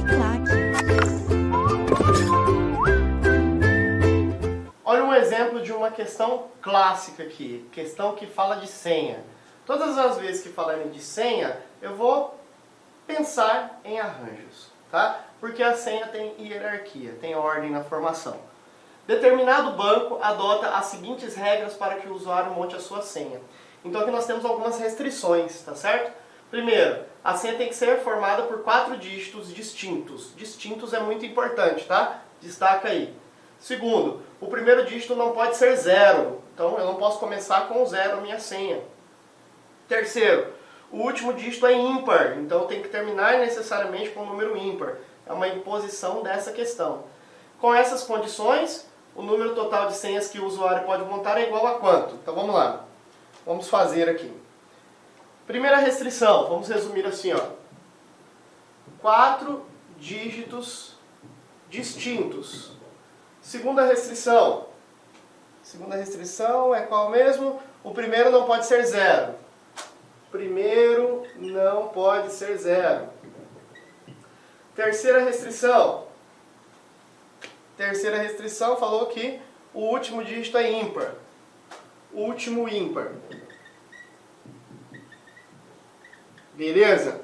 claque. Olha um exemplo de uma questão clássica aqui, questão que fala de senha. Todas as vezes que falarem de senha, eu vou pensar em arranjos, tá? Porque a senha tem hierarquia, tem ordem na formação. Determinado banco adota as seguintes regras para que o usuário monte a sua senha. Então aqui nós temos algumas restrições, tá certo? Primeiro, a senha tem que ser formada por 4 dígitos distintos. Distintos é muito importante, tá? Destaca aí. Segundo, o primeiro dígito não pode ser 0. Então eu não posso começar com 0 a minha senha. Terceiro, o último dígito é ímpar. Então tem que terminar necessariamente com um número ímpar. É uma imposição dessa questão. Com essas condições, o número total de senhas que o usuário pode montar é igual a quanto? Então vamos lá. Vamos fazer aqui. Primeira restrição, vamos resumir assim, ó. 4 dígitos distintos. Segunda restrição. Segunda restrição é qual mesmo? O primeiro não pode ser 0. Primeiro não pode ser 0. Terceira restrição. Terceira restrição falou que o último dígito é ímpar. Último ímpar. Beleza?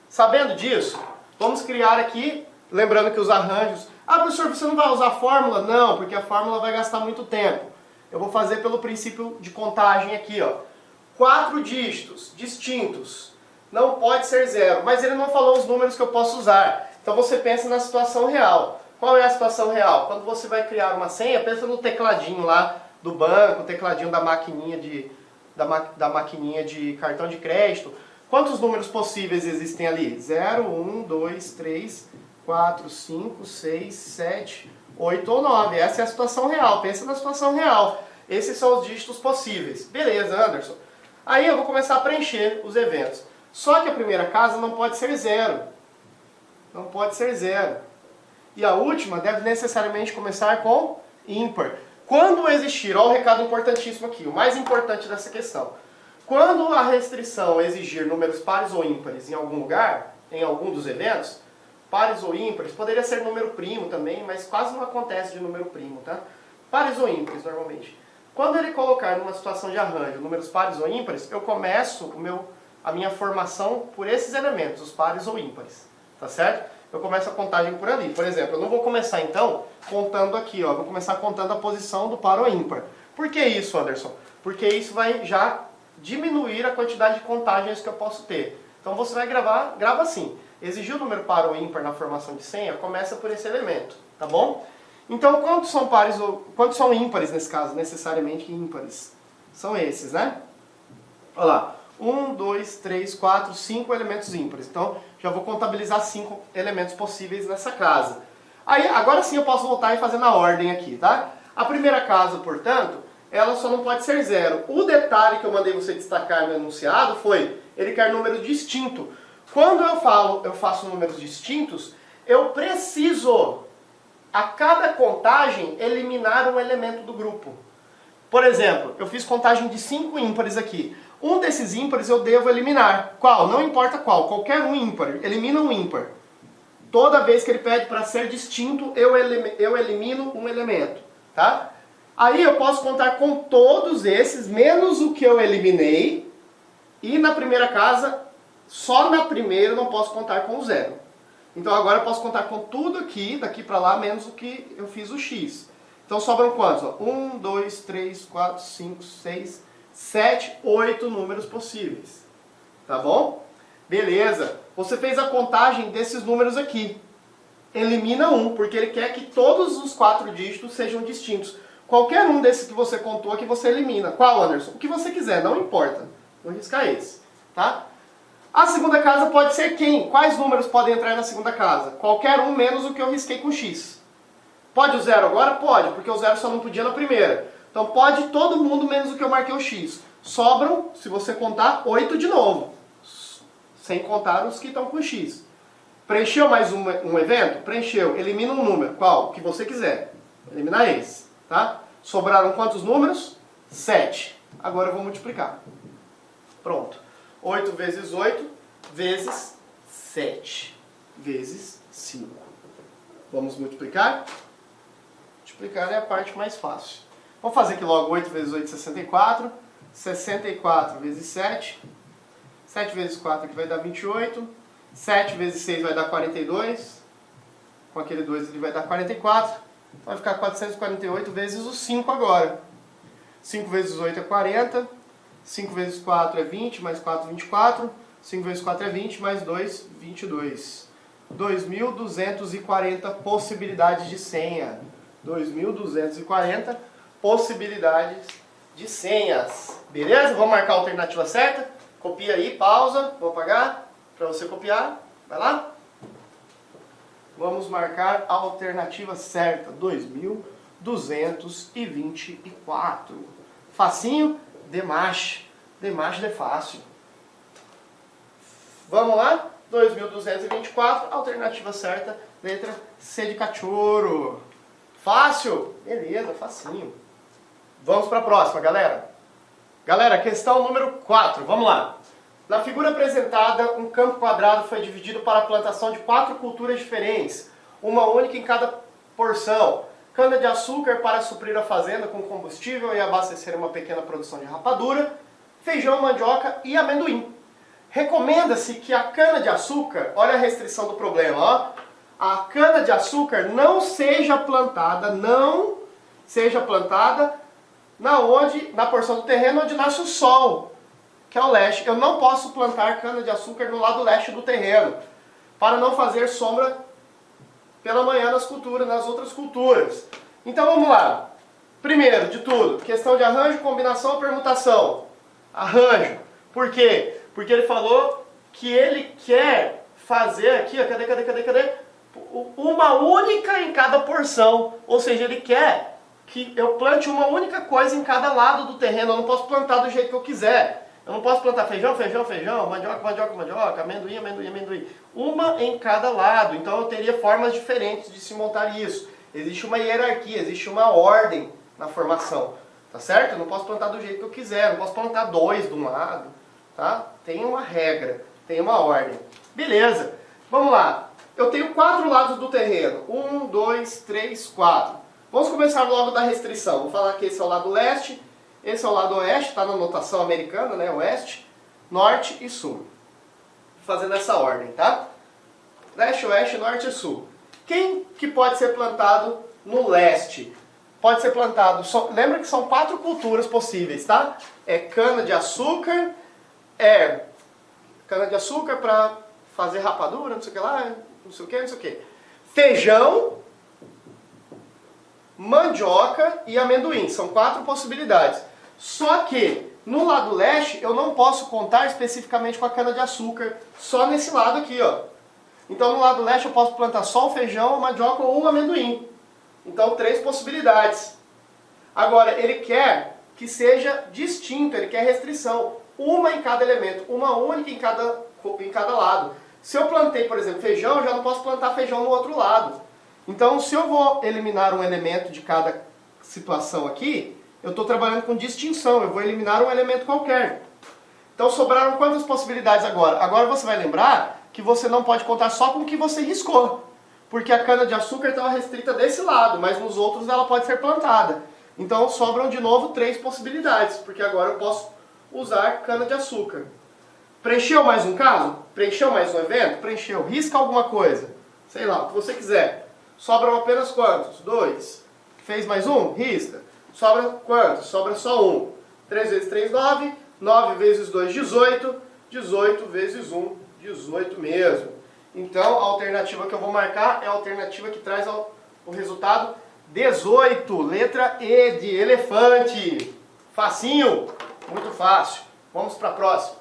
Sabendo disso, vamos criar aqui, lembrando que os arranjos... Ah, professor, você não vai usar a fórmula? Não, porque a fórmula vai gastar muito tempo. Eu vou fazer pelo princípio de contagem aqui, ó. 4 dígitos distintos. Não pode ser 0, mas ele não falou os números que eu posso usar. Então você pensa na situação real. Qual é a situação real? Quando você vai criar uma senha, pensa no tecladinho lá do banco, o tecladinho da maquininha de cartão de crédito. Quantos números possíveis existem ali? 0, 1, 2, 3, 4, 5, 6, 7, 8 ou 9. Essa é a situação real. Pensa na situação real. Esses são os dígitos possíveis. Beleza, Anderson. Aí eu vou começar a preencher os eventos. Só que a primeira casa não pode ser 0. Não pode ser 0. E a última deve necessariamente começar com ímpar. Quando existir, olha o recado importantíssimo aqui, o mais importante dessa questão. Quando a restrição exigir números pares ou ímpares em algum lugar, em algum dos eventos, pares ou ímpares, poderia ser número primo também, mas quase não acontece de número primo, tá? Pares ou ímpares, normalmente. Quando ele colocar numa situação de arranjo números pares ou ímpares, eu começo a minha formação por esses elementos, os pares ou ímpares, tá certo? Eu começo a contagem por ali. Por exemplo, eu não vou começar então contando aqui, ó, vou começar contando a posição do par ou ímpar. Por que isso, Anderson? Porque isso vai já diminuir a quantidade de contagens que eu posso ter. Então você vai grava assim. Exigir o número par ou ímpar na formação de senha, começa por esse elemento, tá bom? Então quantos são pares ou quantos são ímpares nesse caso? Necessariamente ímpares. São esses, né? Olha lá. 1, 2, 3, 4, 5 elementos ímpares. Então já vou contabilizar 5 elementos possíveis nessa casa. Aí, agora sim eu posso voltar e fazer na ordem aqui, tá? A primeira casa, portanto, ela só não pode ser 0. O detalhe que eu mandei você destacar no enunciado foi, ele quer número distinto. Quando eu faço números distintos, eu preciso, a cada contagem, eliminar um elemento do grupo. Por exemplo, eu fiz contagem de 5 ímpares aqui. Um desses ímpares eu devo eliminar. Qual? Não importa qual, qualquer um ímpar. Elimina um ímpar. Toda vez que ele pede para ser distinto, eu elimino um elemento. Tá? Aí eu posso contar com todos esses, menos o que eu eliminei. E na primeira casa, só na primeira eu não posso contar com o 0. Então agora eu posso contar com tudo aqui, daqui para lá, menos o que eu fiz o x. Então sobram quantos? 1, 2, 3, 4, 5, 6, 7, 8 números possíveis. Tá bom? Beleza. Você fez a contagem desses números aqui. Elimina um, porque ele quer que todos os 4 dígitos sejam distintos. Qualquer um desses que você contou aqui você elimina. Qual, Anderson? O que você quiser, não importa. Vou riscar esse. Tá? A segunda casa pode ser quem? Quais números podem entrar na segunda casa? Qualquer um menos o que eu risquei com x. Pode o 0 agora? Pode, porque o 0 só não podia na primeira. Então pode todo mundo menos o que eu marquei o x. Sobram, se você contar, 8 de novo. Sem contar os que estão com x. Preencheu mais um evento? Preencheu. Elimina um número. Qual? O que você quiser. Eliminar esse. Tá? Sobraram quantos números? 7. Agora eu vou multiplicar. Pronto. 8 vezes 8 vezes 7. vezes 5. Vamos multiplicar? Multiplicar é a parte mais fácil. Vamos fazer aqui logo 8 vezes 8, 64. 64 vezes 7. 7 vezes 4 aqui vai dar 28. 7 vezes 6 vai dar 42. Com aquele 2 ele vai dar 44. Vai ficar 448 vezes o 5 agora. 5 vezes 8 é 40. 5 vezes 4 é 20, mais 4, 24. 5 vezes 4 é 20, mais 2, 22. 2.240 possibilidades de senha. 2.240 possibilidades de senhas. Beleza? Vamos marcar a alternativa certa? Copia aí, pausa. Vou apagar para você copiar. Vai lá. Vamos marcar a alternativa certa. 2.224. Facinho? Demache. Demache é fácil. Vamos lá? 2.224, alternativa certa, letra C de cachorro. Fácil? Beleza, facinho. Vamos para a próxima, galera. Galera, questão número 4, vamos lá. Na figura apresentada, um campo quadrado foi dividido para a plantação de 4 culturas diferentes, uma única em cada porção. Cana-de-açúcar para suprir a fazenda com combustível e abastecer uma pequena produção de rapadura, feijão, mandioca e amendoim. Recomenda-se que a cana-de-açúcar, olha a restrição do problema, ó, a cana-de-açúcar não seja plantada na porção do terreno onde nasce o sol, que é o leste. Eu não posso plantar cana-de-açúcar no lado leste do terreno, para não fazer sombra pela manhã nas outras culturas. Então vamos lá. Primeiro de tudo, questão de arranjo, combinação ou permutação. Arranjo. Por quê? Porque ele falou que ele quer fazer aqui, ó, cadê? Uma única em cada porção. Ou seja, ele quer que eu plante uma única coisa em cada lado do terreno. Eu não posso plantar do jeito que eu quiser. Eu não posso plantar feijão, mandioca, amendoim. Uma em cada lado. Então eu teria formas diferentes de se montar isso. Existe uma hierarquia, existe uma ordem na formação. Tá certo? Eu não posso plantar do jeito que eu quiser. Eu não posso plantar 2 de um lado. Tá? Tem uma regra, tem uma ordem. Beleza, vamos lá. Eu tenho 4 lados do terreno. 1, 2, 3, 4. Vamos começar logo da restrição. Vou falar que esse é o lado leste, esse é o lado oeste, está na notação americana, né? Oeste, norte e sul. Fazendo essa ordem, tá? Leste, oeste, norte e sul. Quem que pode ser plantado no leste? Pode ser plantado, lembra que são 4 culturas possíveis, tá? É cana-de-açúcar, cana-de-açúcar para fazer rapadura, não sei o que lá, não sei o que. Feijão, mandioca e amendoim. São 4 possibilidades. Só que no lado leste eu não posso contar especificamente com a cana-de-açúcar, só nesse lado aqui, ó. Então no lado leste eu posso plantar só o feijão, a mandioca ou o amendoim. Então 3 possibilidades. Agora ele quer que seja distinto, ele quer restrição. Uma em cada elemento, uma única em cada lado. Se eu plantei, por exemplo, feijão, eu já não posso plantar feijão no outro lado. Então, se eu vou eliminar um elemento de cada situação aqui, eu estou trabalhando com distinção, eu vou eliminar um elemento qualquer. Então, sobraram quantas possibilidades agora? Agora você vai lembrar que você não pode contar só com o que você riscou. Porque a cana-de-açúcar estava restrita desse lado, mas nos outros ela pode ser plantada. Então, sobram de novo 3 possibilidades, porque agora eu posso usar cana-de-açúcar. Preencheu mais um caso? Preencheu mais um evento? Preencheu. Risca alguma coisa. Sei lá, o que você quiser. Sobram apenas quantos? 2. Fez mais um? Risca. Sobra quantos? Sobra só 1. 3 vezes 3, 9. 9 vezes 2, 18. 18 vezes 1, 18 mesmo. Então, a alternativa que eu vou marcar é a alternativa que traz o resultado 18. Letra E de elefante. Facinho. Muito fácil. Vamos para a próxima.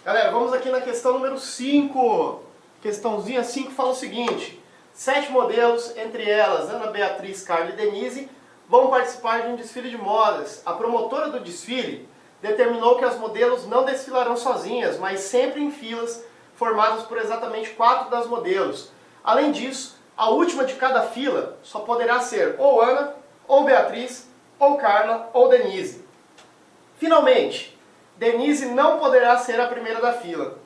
Galera, vamos aqui na questão número 5. Questãozinha 5 fala o seguinte. 7 modelos, entre elas Ana Beatriz, Carla e Denise, vão participar de um desfile de modas. A promotora do desfile determinou que as modelos não desfilarão sozinhas, mas sempre em filas formadas por exatamente 4 das modelos. Além disso, a última de cada fila só poderá ser ou Ana, ou Beatriz, ou Carla, ou Denise. Finalmente, Denise não poderá ser a primeira da fila.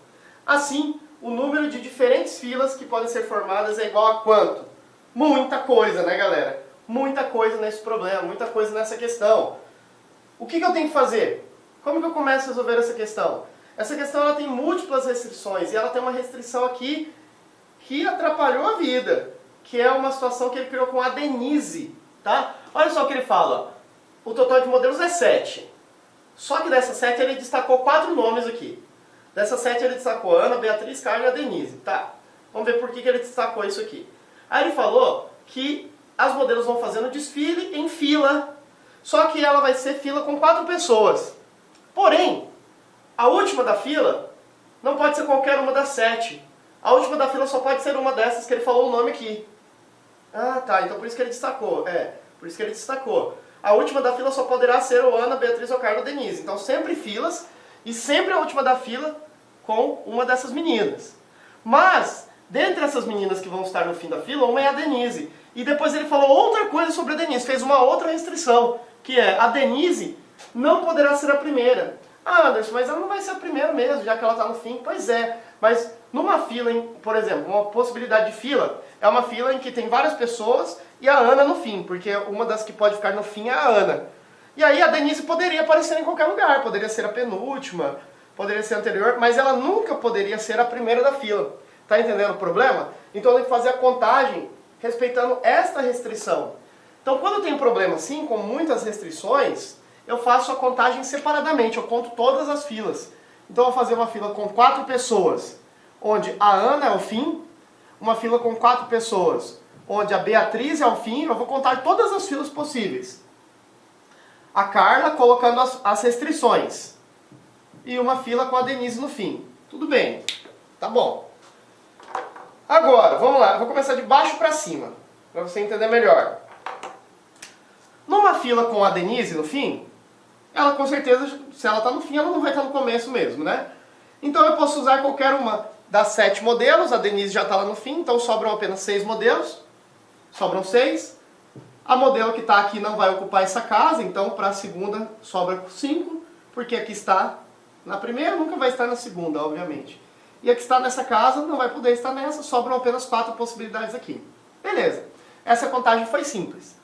Assim, o número de diferentes filas que podem ser formadas é igual a quanto? Muita coisa, né, galera? Muita coisa nesse problema, muita coisa nessa questão. O que eu tenho que fazer? Como que eu começo a resolver essa questão? Essa questão ela tem múltiplas restrições e ela tem uma restrição aqui que atrapalhou a vida, que é uma situação que ele criou com a Denise, tá? Olha só o que ele fala, ó. O total de modelos é 7. Só que dessas 7 ele destacou 4 nomes aqui. Dessas 7 ele destacou a Ana, Beatriz, Carla e a Denise, tá? Vamos ver por que ele destacou isso aqui. Aí ele falou que as modelos vão fazendo desfile em fila, só que ela vai ser fila com 4 pessoas. Porém, a última da fila não pode ser qualquer uma das 7. A última da fila só pode ser uma dessas que ele falou o nome aqui. Ah, tá, então por isso que ele destacou. Por isso que ele destacou. A última da fila só poderá ser ou Ana, Beatriz ou Carla ou Denise. Então sempre filas e sempre a última da fila com uma dessas meninas. Mas, dentre essas meninas que vão estar no fim da fila, uma é a Denise. E depois ele falou outra coisa sobre a Denise, fez uma outra restrição, que é a Denise não poderá ser a primeira. Ah, Anderson, mas ela não vai ser a primeira mesmo, já que ela está no fim. Pois é, mas numa fila, por exemplo, uma possibilidade de fila é uma fila em que tem várias pessoas e a Ana no fim, porque uma das que pode ficar no fim é a Ana. E aí a Denise poderia aparecer em qualquer lugar, poderia ser a penúltima, poderia ser a anterior, mas ela nunca poderia ser a primeira da fila. Tá entendendo o problema? Então eu tenho que fazer a contagem respeitando esta restrição. Então quando tem um problema assim, com muitas restrições, eu faço a contagem separadamente, eu conto todas as filas. Então eu vou fazer uma fila com 4 pessoas, onde a Ana é o fim, uma fila com 4 pessoas, onde a Beatriz é o fim, eu vou contar todas as filas possíveis. A Carla colocando as restrições. E uma fila com a Denise no fim. Tudo bem, tá bom. Agora, vamos lá, eu vou começar de baixo para cima, para você entender melhor. Numa fila com a Denise no fim, ela com certeza, se ela está no fim, ela não vai estar no começo mesmo, né? Então eu posso usar qualquer uma das 7 modelos, a Denise já está lá no fim, então sobram apenas 6 modelos, sobram 6. A modelo que está aqui não vai ocupar essa casa, então para a segunda sobra 5, porque aqui está na primeira, nunca vai estar na segunda, obviamente. E a que está nessa casa não vai poder estar nessa, sobram apenas 4 possibilidades aqui. Beleza, essa contagem foi simples.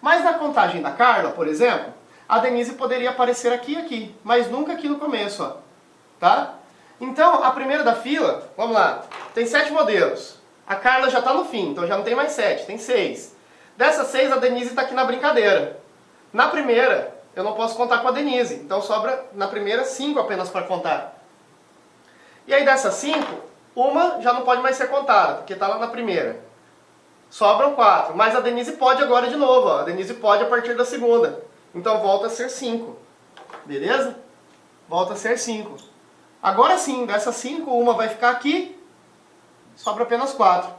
Mas na contagem da Carla, por exemplo, a Denise poderia aparecer aqui e aqui, mas nunca aqui no começo, ó. Tá? Então, a primeira da fila, vamos lá, tem 7 modelos. A Carla já está no fim, então já não tem mais 7, tem 6. Dessas 6, a Denise está aqui na brincadeira. Na primeira, eu não posso contar com a Denise, então sobra na primeira 5 apenas para contar. E aí dessas 5, uma já não pode mais ser contada, porque está lá na primeira. Sobram 4, mas a Denise pode agora de novo, ó. A Denise pode a partir da segunda. Então volta a ser 5. Beleza? Volta a ser 5. Agora sim, dessas 5, uma vai ficar aqui, sobra apenas 4.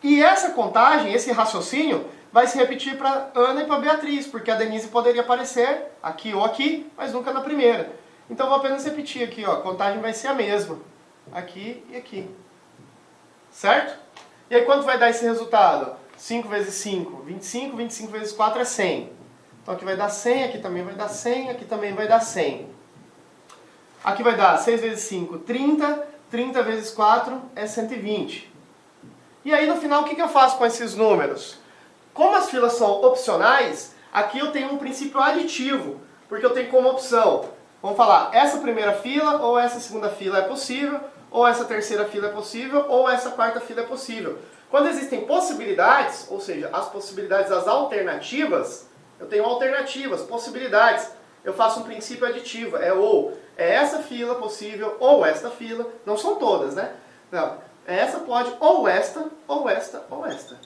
E essa contagem, esse raciocínio, vai se repetir para Ana e para Beatriz, porque a Denise poderia aparecer aqui ou aqui, mas nunca na primeira. Então vou apenas repetir aqui, ó, a contagem vai ser a mesma. Aqui e aqui. Certo? E aí quanto vai dar esse resultado? 5 vezes 5, 25, 25 vezes 4 é 100. Então aqui vai dar 100, aqui também vai dar 100, aqui também vai dar 100. Aqui vai dar 6 vezes 5, 30, 30 vezes 4 é 120. E aí no final o que eu faço com esses números? Como as filas são opcionais, aqui eu tenho um princípio aditivo, porque eu tenho como opção, vamos falar, essa primeira fila ou essa segunda fila é possível, ou essa terceira fila é possível, ou essa quarta fila é possível. Quando existem possibilidades, ou seja, as possibilidades, as alternativas, eu tenho alternativas, possibilidades. Eu faço um princípio aditivo, é essa fila possível, ou esta fila, não são todas, né? Não, essa pode, ou esta, ou esta, ou esta.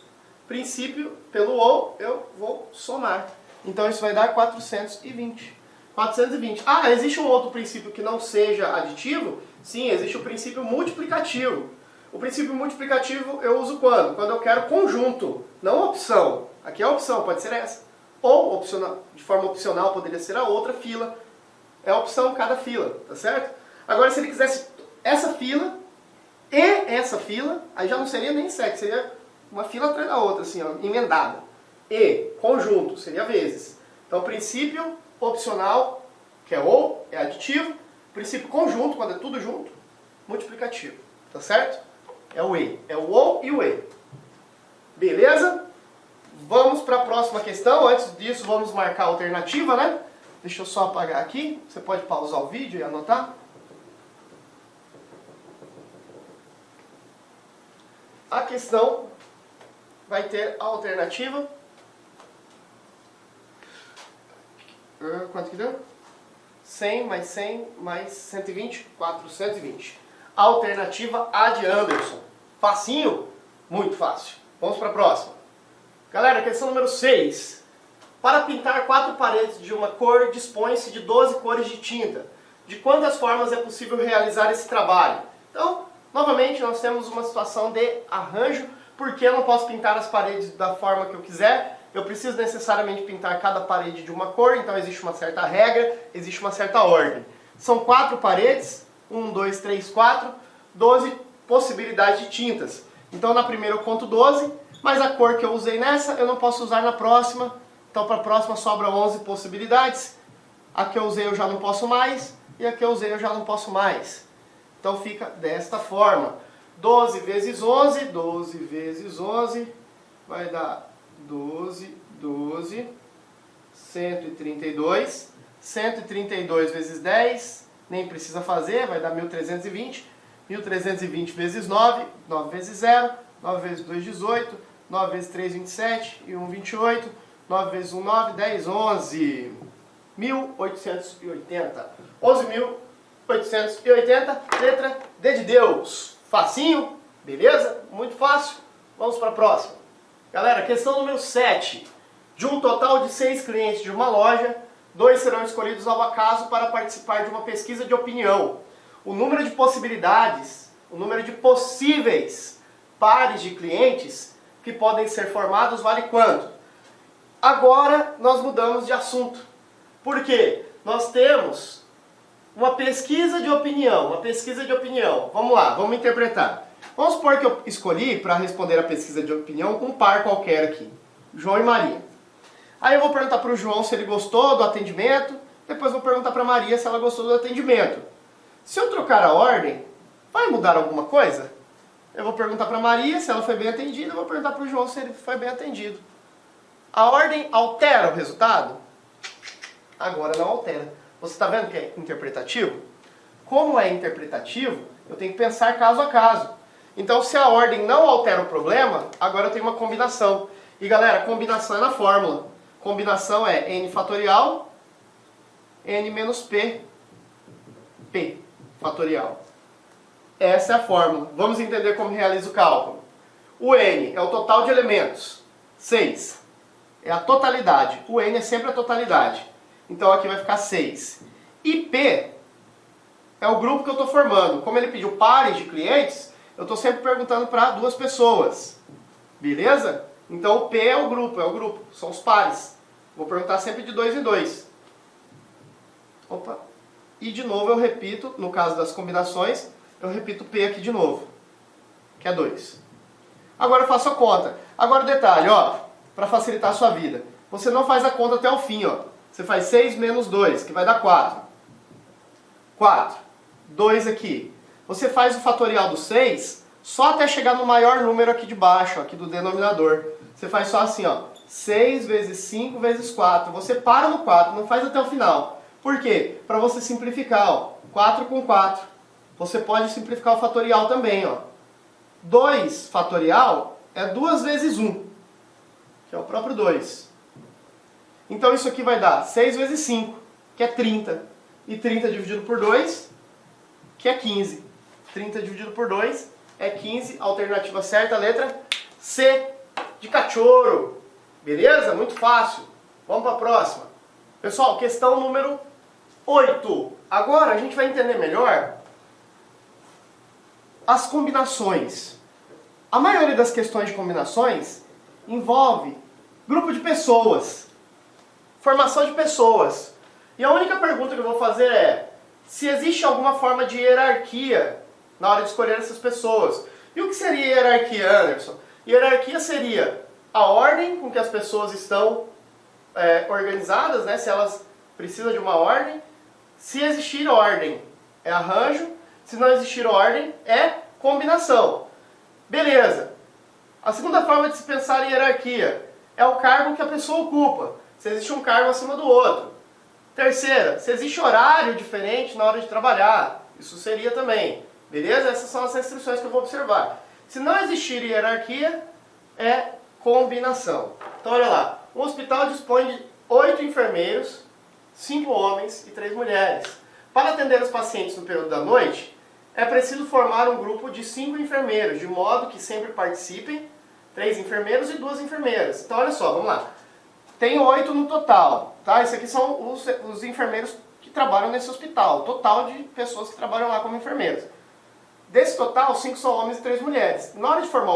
Princípio, pelo ou, eu vou somar. Então isso vai dar 420. 420. Ah, existe um outro princípio que não seja aditivo? Sim, existe o princípio multiplicativo. O princípio multiplicativo eu uso quando? Quando eu quero conjunto, não opção. Aqui é a opção, pode ser essa. Ou, opcional, de forma opcional, poderia ser a outra fila. É a opção cada fila, tá certo? Agora, se ele quisesse essa fila e essa fila, aí já não seria nem sexo, seria uma fila atrás da outra, assim, ó, emendada. E, conjunto, seria vezes. Então, princípio opcional, que é ou, é aditivo. Princípio conjunto, quando é tudo junto, multiplicativo. Tá certo? É o E. É o O e o E. Beleza? Vamos para a próxima questão. Antes disso, vamos marcar a alternativa, né? Deixa eu só apagar aqui. Você pode pausar o vídeo e anotar. A questão vai ter a alternativa. Quanto que deu? 100 mais 100 mais 120, 420. Alternativa A de Anderson. Facinho? Muito fácil. Vamos para a próxima. Galera, questão número 6. Para pintar 4 paredes de uma cor, dispõe-se de 12 cores de tinta. De quantas formas é possível realizar esse trabalho? Então, novamente, nós temos uma situação de arranjo, porque eu não posso pintar as paredes da forma que eu quiser. Eu preciso necessariamente pintar cada parede de uma cor, então existe uma certa regra, existe uma certa ordem. São 4 paredes, 1, 2, 3, 4, 12 possibilidades de tintas. Então na primeira eu conto 12, mas a cor que eu usei nessa eu não posso usar na próxima. Então para a próxima sobra 11 possibilidades. A que eu usei eu já não posso mais, e a que eu usei eu já não posso mais. Então fica desta forma. 12 vezes 11, 12 vezes 11, vai dar 12, 12, 132. 132 vezes 10, nem precisa fazer, vai dar 1320. 1320 vezes 9, 9 vezes 0, 9 vezes 2, 18, 9 vezes 3, 27, e 1, 28, 9 vezes 1, 9, 10, 11. 1880. 11.880, letra D de Deus. Facinho, beleza? Muito fácil. Vamos para a próxima. Galera, questão número 7. De um total de 6 clientes de uma loja, 2 serão escolhidos ao acaso para participar de uma pesquisa de opinião. O número de possibilidades, o número de possíveis pares de clientes que podem ser formados vale quanto? Agora nós mudamos de assunto. Por quê? Nós temos uma pesquisa de opinião, Vamos lá, vamos interpretar. Vamos supor que eu escolhi para responder a pesquisa de opinião com um par qualquer aqui, João e Maria. Aí eu vou perguntar para o João se ele gostou do atendimento, depois vou perguntar para a Maria se ela gostou do atendimento. Se eu trocar a ordem, vai mudar alguma coisa? Eu vou perguntar para a Maria se ela foi bem atendida, eu vou perguntar para o João se ele foi bem atendido. A ordem altera o resultado? Agora não altera. Você está vendo que é interpretativo? Como é interpretativo, eu tenho que pensar caso a caso. Então, se a ordem não altera o problema, agora eu tenho uma combinação. E galera, combinação é na fórmula. Combinação é n fatorial, n menos p, p fatorial. Essa é a fórmula. Vamos entender como realiza o cálculo. O n é o total de elementos. 6 é a totalidade. O n é sempre a totalidade. Então aqui vai ficar 6. E P é o grupo que eu estou formando. Como ele pediu pares de clientes, eu estou sempre perguntando para 2 pessoas. Beleza? Então o P é o grupo, são os pares. Vou perguntar sempre de 2 em 2. Opa. E de novo eu repito, no caso das combinações, eu repito P aqui de novo, que é 2. Agora eu faço a conta. Agora o detalhe, ó, para facilitar a sua vida. Você não faz a conta até o fim, ó. Você faz 6 menos 2, que vai dar 4. 4. 2 aqui. Você faz o fatorial do 6 só até chegar no maior número aqui de baixo, ó, aqui do denominador. Você faz só assim, ó. 6 vezes 5 vezes 4. Você para no 4, não faz até o final. Por quê? Para você simplificar, ó. 4 com 4. Você pode simplificar o fatorial também, ó. 2 fatorial é 2 vezes 1, que é o próprio 2. Então isso aqui vai dar 6 vezes 5, que é 30. E 30 dividido por 2, que é 15. 30 dividido por 2 é 15. Alternativa certa, letra C de cachorro. Beleza? Muito fácil. Vamos para a próxima. Pessoal, questão número 8. Agora a gente vai entender melhor as combinações. A maioria das questões de combinações envolve grupo de pessoas. Formação de pessoas. E a única pergunta que eu vou fazer é se existe alguma forma de hierarquia na hora de escolher essas pessoas. E o que seria hierarquia, Anderson? Hierarquia seria a ordem com que as pessoas estão organizadas, né? Se elas precisam de uma ordem. Se existir ordem, é arranjo. Se não existir ordem, é combinação. Beleza. A segunda forma de se pensar em hierarquia é o cargo que a pessoa ocupa. Se existe um cargo acima do outro. Terceira, se existe horário diferente na hora de trabalhar. Isso seria também. Beleza? Essas são as restrições que eu vou observar. Se não existir hierarquia, é combinação. Então olha lá. Um hospital dispõe de 8 enfermeiros, 5 homens e 3 mulheres. Para atender os pacientes no período da noite, é preciso formar um grupo de 5 enfermeiros, de modo que sempre participem 3 enfermeiros e 2 enfermeiras. Então olha só, vamos lá. Tem 8 no total, tá? Esses aqui são os enfermeiros que trabalham nesse hospital, o total de pessoas que trabalham lá como enfermeiros. Desse total, 5 são homens e 3 mulheres. Na hora de formar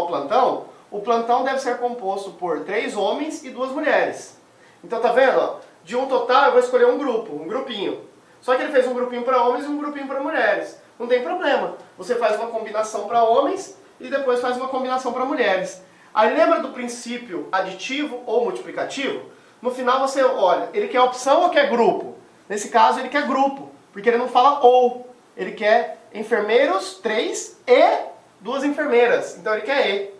o plantão deve ser composto por 3 homens e 2 mulheres. Então tá vendo? Ó? De um total eu vou escolher um grupo, um grupinho. Só que ele fez um grupinho para homens e um grupinho para mulheres. Não tem problema. Você faz uma combinação para homens e depois faz uma combinação para mulheres. Aí lembra do princípio aditivo ou multiplicativo? No final você olha, ele quer opção ou quer grupo? Nesse caso ele quer grupo, porque ele não fala ou. Ele quer enfermeiros, 3 e 2 enfermeiras. Então ele quer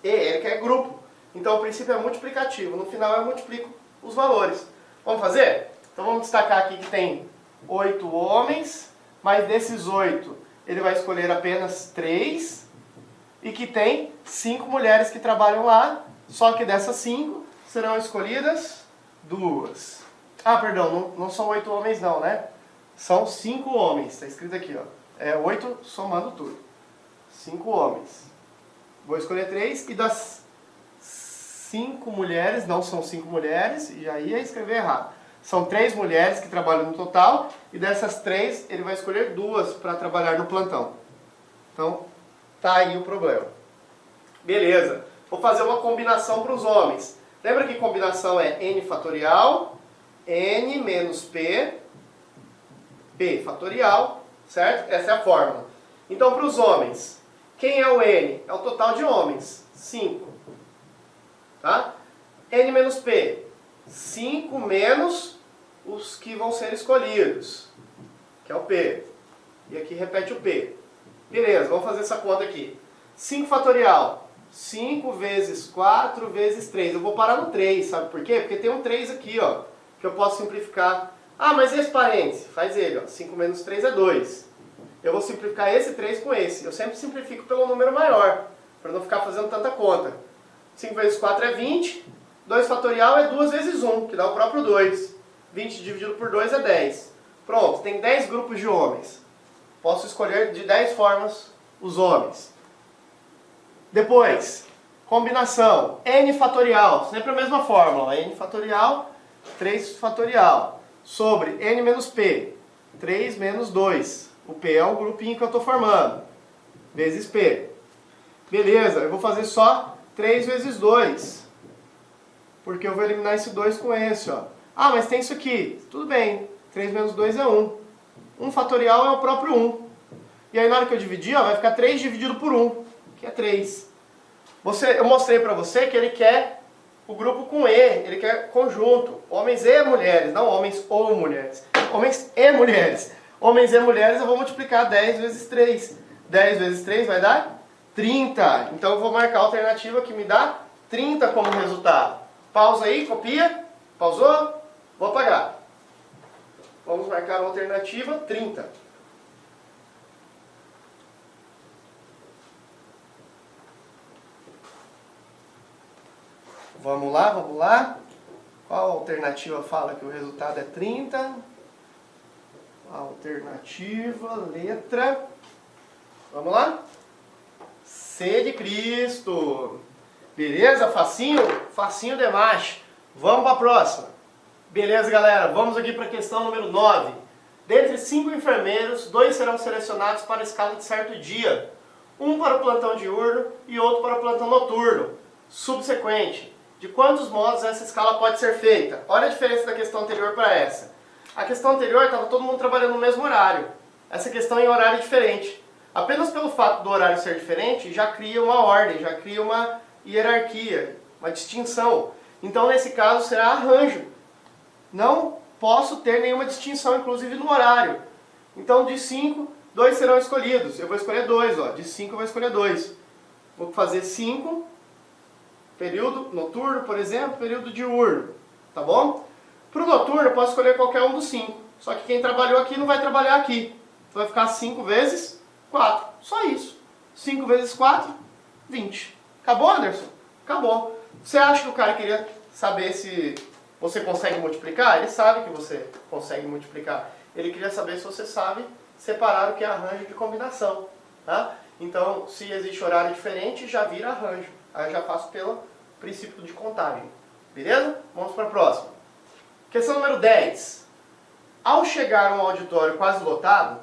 ele quer grupo. Então o princípio é multiplicativo. No final eu multiplico os valores. Vamos fazer? Então vamos destacar aqui que tem 8 homens, mas desses 8 ele vai escolher apenas 3 e que tem 5 mulheres que trabalham lá, só que dessas 5 serão escolhidas 2. Ah, perdão, não são 8 homens não, né? São 5 homens, está escrito aqui, ó. É 8 somando tudo. 5 homens. Vou escolher 3 e das 5 mulheres, não são 5 mulheres, e já ia escrever errado. São 3 mulheres que trabalham no total, e dessas 3 ele vai escolher 2 para trabalhar no plantão. Então, tá aí o problema. Beleza. Vou fazer uma combinação para os homens. Lembra que combinação é n fatorial, n menos p, p fatorial, certo? Essa é a fórmula. Então, para os homens, quem é o n? É o total de homens, 5. Tá? N menos p, 5 menos os que vão ser escolhidos, que é o p. E aqui repete o p. Beleza, vamos fazer essa conta aqui. 5 fatorial, 5 vezes 4 vezes 3. Eu vou parar no 3, sabe por quê? Porque tem um 3 aqui, ó, que eu posso simplificar. Ah, mas esse parêntese? Faz ele, ó. 5 menos 3 é 2. Eu vou simplificar esse 3 com esse. Eu sempre simplifico pelo número maior, para não ficar fazendo tanta conta. 5 vezes 4 é 20. 2 fatorial é 2 vezes 1, que dá o próprio 2. 20 dividido por 2 é 10. Pronto, tem 10 grupos de homens. Posso escolher de 10 formas os homens. Depois, combinação. N fatorial, sempre a mesma fórmula. N fatorial, 3 fatorial. Sobre N menos P, 3 menos 2. O P é o grupinho que eu estou formando. Vezes P. Beleza, eu vou fazer só 3 vezes 2. Porque eu vou eliminar esse 2 com esse, ó. Ah, mas tem isso aqui. Tudo bem, 3 menos 2 é 1. 1 fatorial é o próprio 1. E aí na hora que eu dividir, ó, vai ficar 3 dividido por 1, que é 3. Eu mostrei pra você que ele quer o grupo com E, ele quer conjunto. Homens e mulheres, não homens ou mulheres. Homens e mulheres. Homens e mulheres eu vou multiplicar 10 vezes 3. 10 vezes 3 vai dar 30. Então eu vou marcar a alternativa que me dá 30 como resultado. Pausa aí, copia. Pausou? Vou apagar. Vamos marcar a alternativa 30. Vamos lá, vamos lá. Qual alternativa fala que o resultado é 30? Alternativa, letra. Vamos lá? C de Cristo. Beleza? Facinho? Facinho demais. Vamos para a próxima. Beleza, galera? Vamos aqui para a questão número 9. Dentre 5 enfermeiros, 2 serão selecionados para a escala de certo dia. Um para o plantão diurno e outro para o plantão noturno. Subsequente. De quantos modos essa escala pode ser feita? Olha a diferença da questão anterior para essa. A questão anterior estava todo mundo trabalhando no mesmo horário. Essa questão é em horário diferente. Apenas pelo fato do horário ser diferente, já cria uma ordem, já cria uma hierarquia, uma distinção. Então, nesse caso, será arranjo. Não posso ter nenhuma distinção, inclusive no horário. Então, de 5, 2 serão escolhidos. Eu vou escolher 2, ó. De 5 eu vou escolher 2. Vou fazer 5, período noturno, por exemplo, período diurno, tá bom? Para o noturno eu posso escolher qualquer um dos 5, só que quem trabalhou aqui não vai trabalhar aqui. Então vai ficar 5 vezes 4, só isso. 5 vezes 4, 20. Acabou, Anderson? Acabou. Você acha que o cara queria saber se você consegue multiplicar? Ele sabe que você consegue multiplicar. Ele queria saber se você sabe separar o que é arranjo de combinação, tá? Então, se existe horário diferente, já vira arranjo. Aí eu já faço pelo princípio de contagem. Beleza? Vamos para a próxima. Questão número 10. Ao chegar a um auditório quase lotado,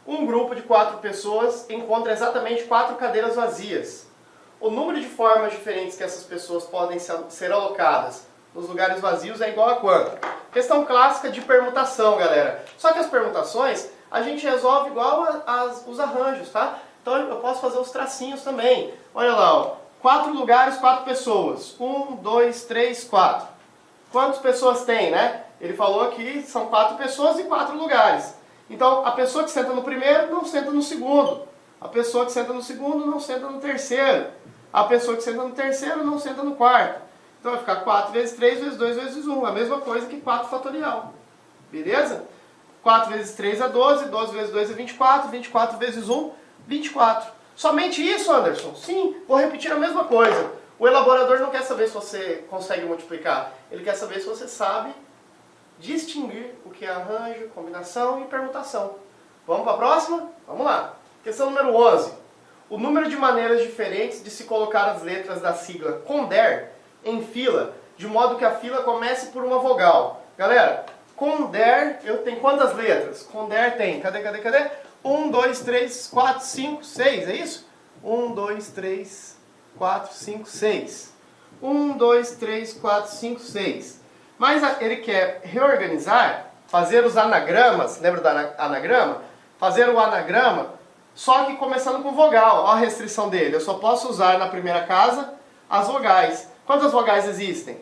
um grupo de 4 pessoas encontra exatamente 4 cadeiras vazias. O número de formas diferentes que essas pessoas podem ser alocadas nos lugares vazios é igual a quanto? Questão clássica de permutação, galera. Só que as permutações a gente resolve igual os arranjos, tá? Então eu posso fazer os tracinhos também. Olha lá, ó. 4 lugares, 4 pessoas. 1, 2, 3, 4. Quantas pessoas tem, né? Ele falou que são 4 pessoas e 4 lugares. Então a pessoa que senta no primeiro não senta no segundo. A pessoa que senta no segundo não senta no terceiro. A pessoa que senta no terceiro não senta no quarto. Então vai ficar 4 vezes 3 vezes 2 vezes 1. A mesma coisa que 4 fatorial. Beleza? 4 vezes 3 é 12. 12 vezes 2 é 24. 24 vezes 1, 24. Somente isso, Anderson? Sim, vou repetir a mesma coisa. O elaborador não quer saber se você consegue multiplicar. Ele quer saber se você sabe distinguir o que é arranjo, combinação e permutação. Vamos para a próxima? Vamos lá. Questão número 11. O número de maneiras diferentes de se colocar as letras da sigla CONDER em fila, de modo que a fila comece por uma vogal. Galera, CONDER, eu tenho quantas letras? CONDER tem, cadê? 1, 2, 3, 4, 5, 6, é isso? 1, 2, 3, 4, 5, 6. 1, 2, 3, 4, 5, 6. Mas ele quer reorganizar, fazer os anagramas, lembra do anagrama? Fazer o anagrama, só que começando com vogal. Olha a restrição dele, eu só posso usar na primeira casa as vogais. Quantas vogais existem?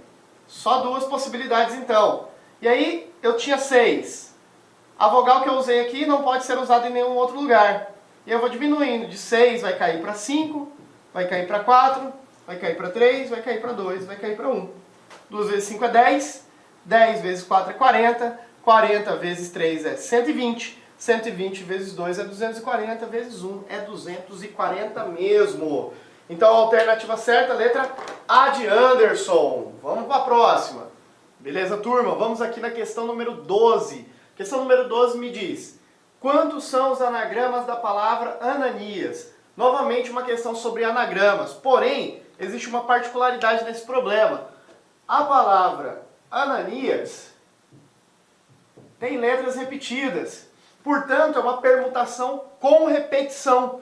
Só 2 possibilidades então. E aí eu tinha 6. A vogal que eu usei aqui não pode ser usada em nenhum outro lugar. E eu vou diminuindo, de 6 vai cair para 5, vai cair para 4, vai cair para 3, vai cair para 2, vai cair para 1. 2 vezes 5 é 10, 10 vezes 4 é 40, 40 vezes 3 é 120, 120 vezes 2 é 240, vezes 1 é 240 mesmo. Então a alternativa certa, letra A de Anderson. Vamos para a próxima. Beleza, turma? Vamos aqui na questão número 12. Questão número 12 me diz: quantos são os anagramas da palavra Ananias? Novamente uma questão sobre anagramas. Porém, existe uma particularidade nesse problema. A palavra Ananias tem letras repetidas. Portanto, é uma permutação com repetição.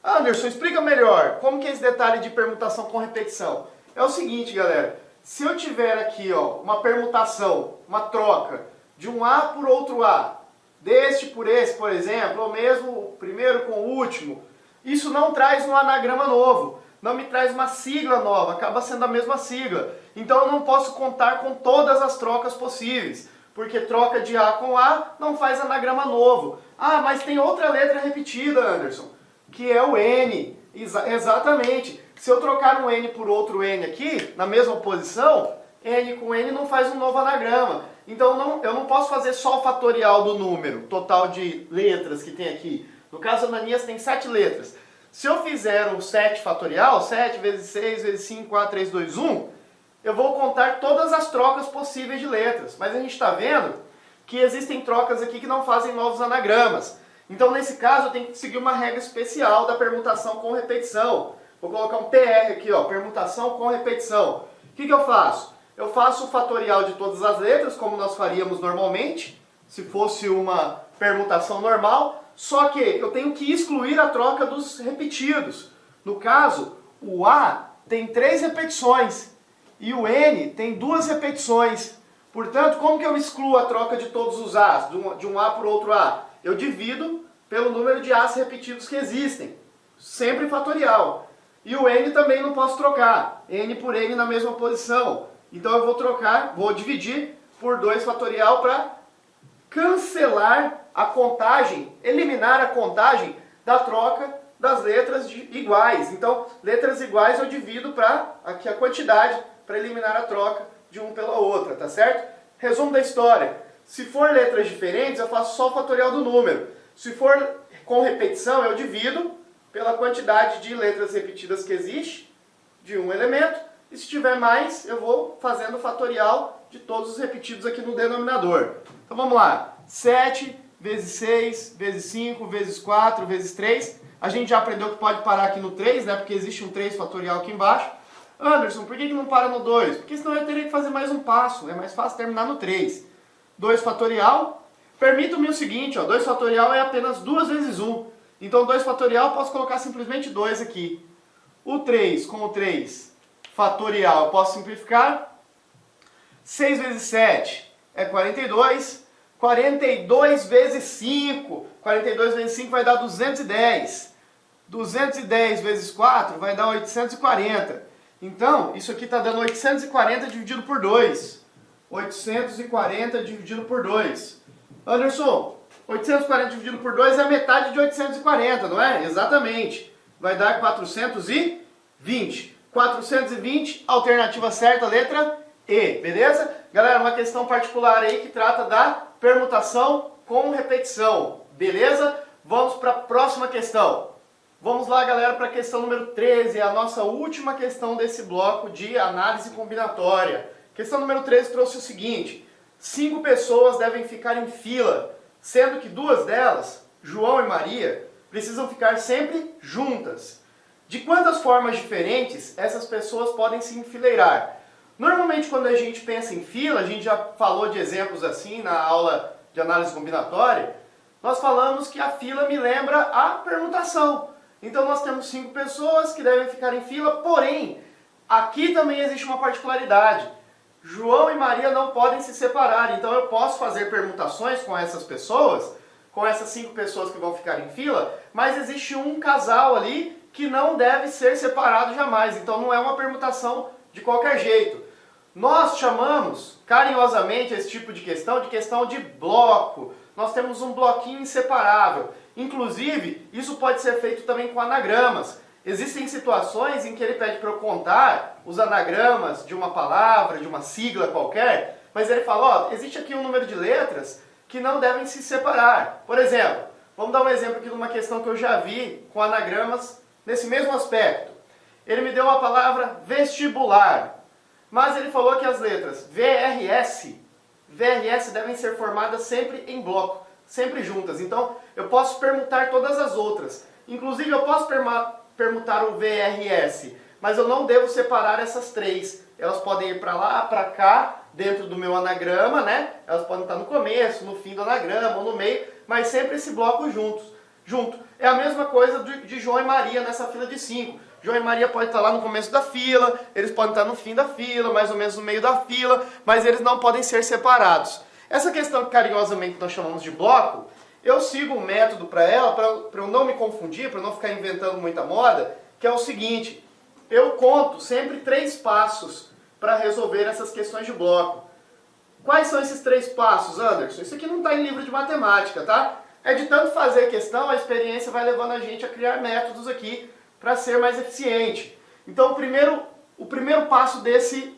Anderson, explica melhor. Como que é esse detalhe de permutação com repetição? É o seguinte, galera. Se eu tiver aqui uma permutação, uma troca de um A por outro A, deste por esse, por exemplo, ou mesmo o primeiro com o último, isso não traz um anagrama novo. Não me traz uma sigla nova, acaba sendo a mesma sigla. Então eu não posso contar com todas as trocas possíveis, porque troca de A com A não faz anagrama novo. Ah, mas tem outra letra repetida, Anderson, que é o N. Exatamente. Se eu trocar um N por outro N aqui, na mesma posição, N com N não faz um novo anagrama. Então eu não posso fazer só o fatorial do número, total de letras que tem aqui. No caso, Ananias tem 7 letras. Se eu fizer um 7 fatorial, 7 vezes 6 vezes 5, 4, 3, 2, 1, eu vou contar todas as trocas possíveis de letras. Mas a gente está vendo que existem trocas aqui que não fazem novos anagramas. Então, nesse caso, eu tenho que seguir uma regra especial da permutação com repetição. Vou colocar um PR aqui, permutação com repetição. O que eu faço? Eu faço o fatorial de todas as letras, como nós faríamos normalmente, se fosse uma permutação normal, só que eu tenho que excluir a troca dos repetidos. No caso, o A tem 3 repetições e o N tem 2 repetições. Portanto, como que eu excluo a troca de todos os A's, de um A por outro A? Eu divido pelo número de A's repetidos que existem, sempre fatorial. E o N também não posso trocar, N por N na mesma posição. Então eu vou dividir por 2 fatorial para cancelar a contagem, eliminar a contagem da troca das letras iguais. Então, letras iguais eu divido para aqui a quantidade, para eliminar a troca de uma pela outra, tá certo? Resumo da história. Se for letras diferentes, eu faço só o fatorial do número. Se for com repetição, eu divido pela quantidade de letras repetidas que existe, de um elemento. E se tiver mais, eu vou fazendo o fatorial de todos os repetidos aqui no denominador. Então vamos lá. 7 vezes 6, vezes 5, vezes 4, vezes 3. A gente já aprendeu que pode parar aqui no 3, né? Porque existe um 3 fatorial aqui embaixo. Anderson, por que não para no 2? Porque senão eu teria que fazer mais um passo. É mais fácil terminar no 3. 2 fatorial. Permita-me o seguinte, ó, 2 fatorial é apenas 2 vezes 1. Então 2 fatorial eu posso colocar simplesmente 2 aqui. O 3 com o 3 fatorial eu posso simplificar. 6 vezes 7 é 42. 42 vezes 5. 42 vezes 5 vai dar 210. 210 vezes 4 vai dar 840. Então, isso aqui está dando 840 dividido por 2. 840 dividido por 2. Anderson, 840 dividido por 2 é a metade de 840, não é? Exatamente. Vai dar 420. 420, alternativa certa, letra E, beleza? Galera, uma questão particular aí que trata da permutação com repetição, beleza? Vamos para a próxima questão. Vamos lá, galera, para a questão número 13, a nossa última questão desse bloco de análise combinatória. Questão número 13 trouxe o seguinte: 5 pessoas devem ficar em fila, sendo que 2 delas, João e Maria, precisam ficar sempre juntas. De quantas formas diferentes essas pessoas podem se enfileirar? Normalmente, quando a gente pensa em fila, a gente já falou de exemplos assim na aula de análise combinatória, nós falamos que a fila me lembra a permutação. Então nós temos 5 pessoas que devem ficar em fila, porém, aqui também existe uma particularidade. João e Maria não podem se separar, então eu posso fazer permutações com essas pessoas, com essas 5 pessoas que vão ficar em fila, mas existe um casal ali que não deve ser separado jamais, então não é uma permutação de qualquer jeito. Nós chamamos carinhosamente esse tipo de questão de bloco. Nós temos um bloquinho inseparável. Inclusive, isso pode ser feito também com anagramas. Existem situações em que ele pede para eu contar os anagramas de uma palavra, de uma sigla qualquer, mas ele fala, ó, existe aqui um número de letras que não devem se separar. Por exemplo, vamos dar um exemplo aqui de uma questão que eu já vi com anagramas nesse mesmo aspecto. Ele me deu a palavra vestibular, mas ele falou que as letras VRS devem ser formadas sempre em bloco, sempre juntas. Então, eu posso permutar todas as outras. Inclusive, eu posso permutar o VRS, mas eu não devo separar essas 3. Elas podem ir para lá, para cá, dentro do meu anagrama, né? Elas podem estar no começo, no fim do anagrama ou no meio, mas sempre esse bloco junto. É a mesma coisa de João e Maria nessa fila de 5. João e Maria podem estar lá no começo da fila, eles podem estar no fim da fila, mais ou menos no meio da fila, mas eles não podem ser separados. Essa questão que carinhosamente nós chamamos de bloco, eu sigo um método para ela, para eu não me confundir, para não ficar inventando muita moda, que é o seguinte: eu conto sempre 3 passos para resolver essas questões de bloco. Quais são esses 3 passos, Anderson? Isso aqui não está em livro de matemática, tá? É de tanto fazer a questão, a experiência vai levando a gente a criar métodos aqui para ser mais eficiente. Então, o primeiro passo desse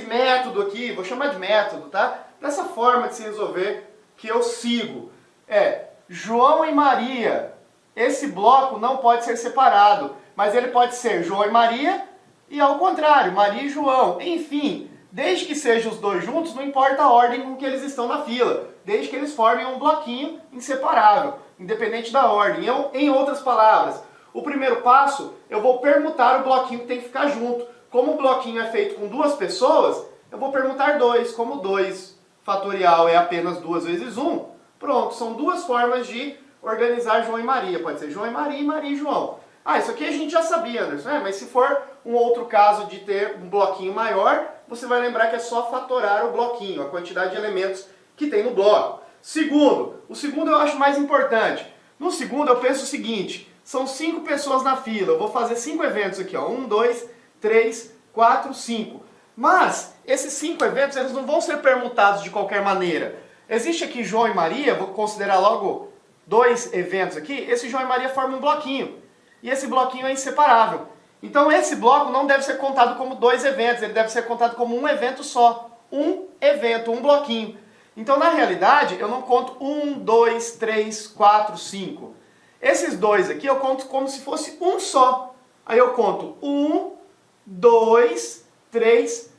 método aqui, vou chamar de método, tá? Dessa forma de se resolver que eu sigo, é João e Maria. Esse bloco não pode ser separado, mas ele pode ser João e Maria e ao contrário, Maria e João. Enfim, desde que sejam os 2 juntos, não importa a ordem com que eles estão na fila, desde que eles formem um bloquinho inseparável, independente da ordem. Em outras palavras, o primeiro passo, eu vou permutar o bloquinho que tem que ficar junto. Como o bloquinho é feito com 2 pessoas, eu vou permutar 2. Como 2 fatorial é apenas 2 vezes 1, pronto, são 2 formas de organizar João e Maria. Pode ser João e Maria e João. Ah, isso aqui a gente já sabia, Anderson, mas se for um outro caso de ter um bloquinho maior, você vai lembrar que é só fatorar o bloquinho, a quantidade de elementos que tem no bloco. O segundo eu acho mais importante. No segundo eu penso o seguinte: são 5 pessoas na fila, eu vou fazer 5 eventos aqui, ó. 1, 2, 3, 4, 5. Mas esses 5 eventos eles não vão ser permutados de qualquer maneira. Existe aqui João e Maria, vou considerar logo dois eventos aqui, esse João e Maria formam um bloquinho. E esse bloquinho é inseparável. Então esse bloco não deve ser contado como dois eventos, ele deve ser contado como um evento só. Um evento, um bloquinho. Então na realidade eu não conto 1, 2, 3, 4, 5. Esses dois aqui eu conto como se fosse um só. Aí eu conto 1, 2, 3,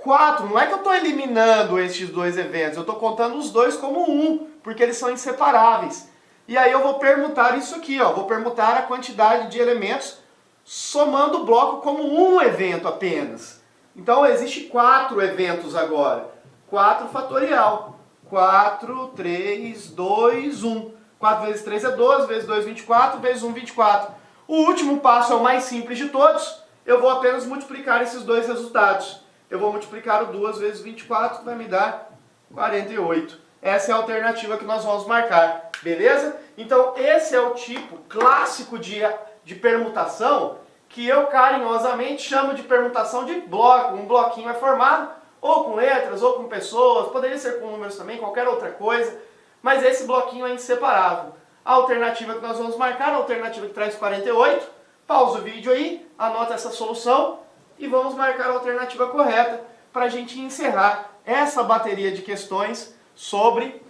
4. Não é que eu estou eliminando estes dois eventos, eu estou contando os dois como um, porque eles são inseparáveis. E aí eu vou permutar isso aqui, ó. Vou permutar a quantidade de elementos somando o bloco como um evento apenas. Então existe 4 eventos agora. 4 fatorial. 4, 3, 2, 1. 4 vezes 3 é 12, vezes 2, 24, vezes 1, 24. O último passo é o mais simples de todos. Eu vou apenas multiplicar esses dois resultados. Eu vou multiplicar o 2 vezes 24, que vai me dar 48. Essa é a alternativa que nós vamos marcar, beleza? Então esse é o tipo clássico de permutação que eu carinhosamente chamo de permutação de bloco. Um bloquinho é formado ou com letras, ou com pessoas, poderia ser com números também, qualquer outra coisa, mas esse bloquinho é inseparável. A alternativa que nós vamos marcar, a alternativa que traz 48, pausa o vídeo aí, anota essa solução e vamos marcar a alternativa correta para a gente encerrar essa bateria de questões sobre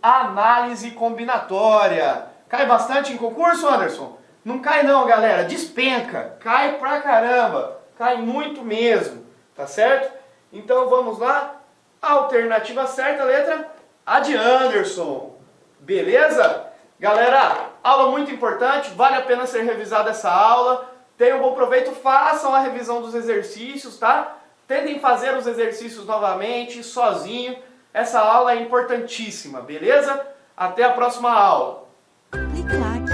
análise combinatória. Cai bastante em concurso, Anderson? Não cai não, galera. Despenca. Cai pra caramba. Cai muito mesmo. Tá certo? Então vamos lá. A alternativa certa, letra A de Anderson. Beleza? Galera, aula muito importante. Vale a pena ser revisada essa aula. Tenham um bom proveito. Façam a revisão dos exercícios, tá? Tentem fazer os exercícios novamente, sozinho. Essa aula é importantíssima, beleza? Até a próxima aula. Clique lá